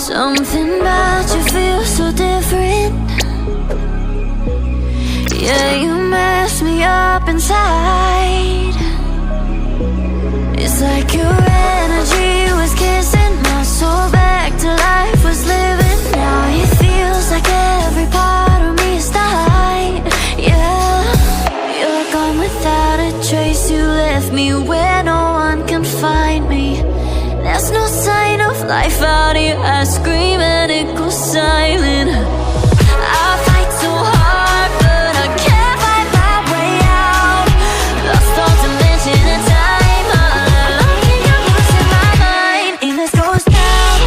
Something about you feels so different. Yeah, you mess me up inside. It's like your energy was kissing my soul back to life, was living. Now it feels like every part of me is died. Yeah, you're gone without a trace. You left me where no one can find me. There's no sign of life out here. I scream and it goes silent. I fight so hard, but I can't find my way out. Lost all dimension and time. I'm losing my mind, and this goes down.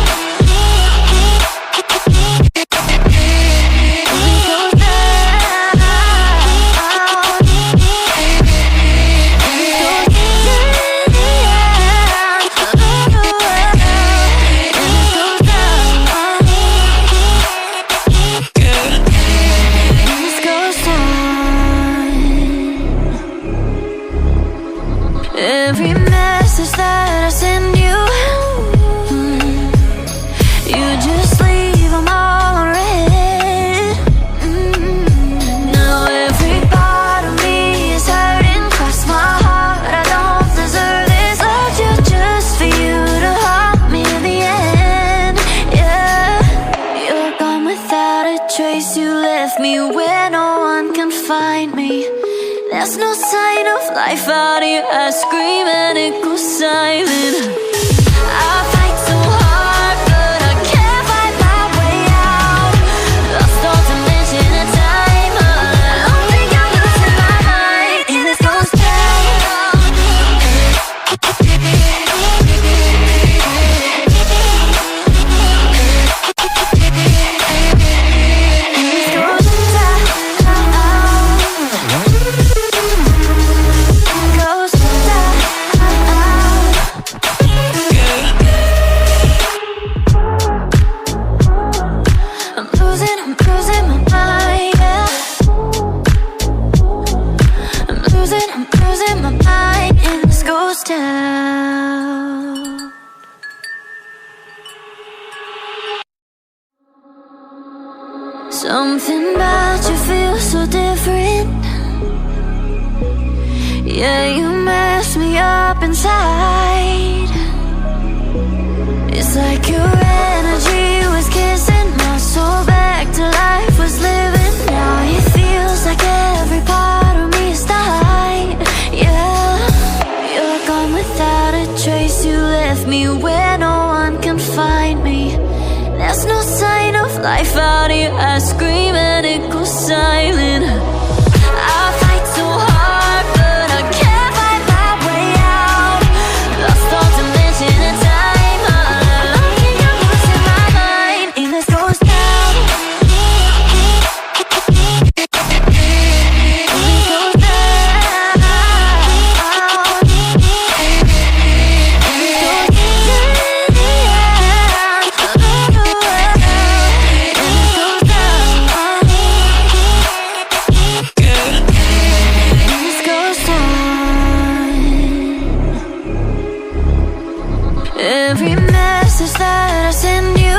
Every message that I send you, you just leave them all unread. Now every part of me is hurting, cross my heart. I don't deserve this. Loved you just for you to haunt me in the end. Yeah, you're gone without a trace. You left me where no one can find me. There's no sign of life out here. I scream and it goes silent. I fight so hard, but I can't find my way out. Lost all dimension and time. I don't think I'm losing my mind, and this goes down. Something about you feels so different. Yeah, you mess me up inside. It's like your energy was kissing my soul back to life, was living. Now it feels like every part of me is died. Yeah, you're gone without a trace. You left me where no one can find me. There's no sign of life out here. I scream and it goes silent. I fight so hard, but I can't find my way out. Lost all dimension and time. I think I'm losing my mind, and this goes down. Every message that I send you,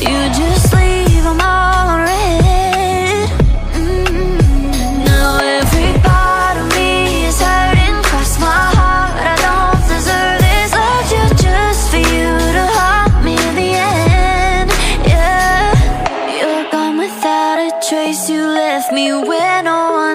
you just leave them all unread. Now every part of me is hurting, cross my heart. I don't deserve this. Loved you just for you to haunt me in the end. Yeah, you're gone without a trace. You left me where no one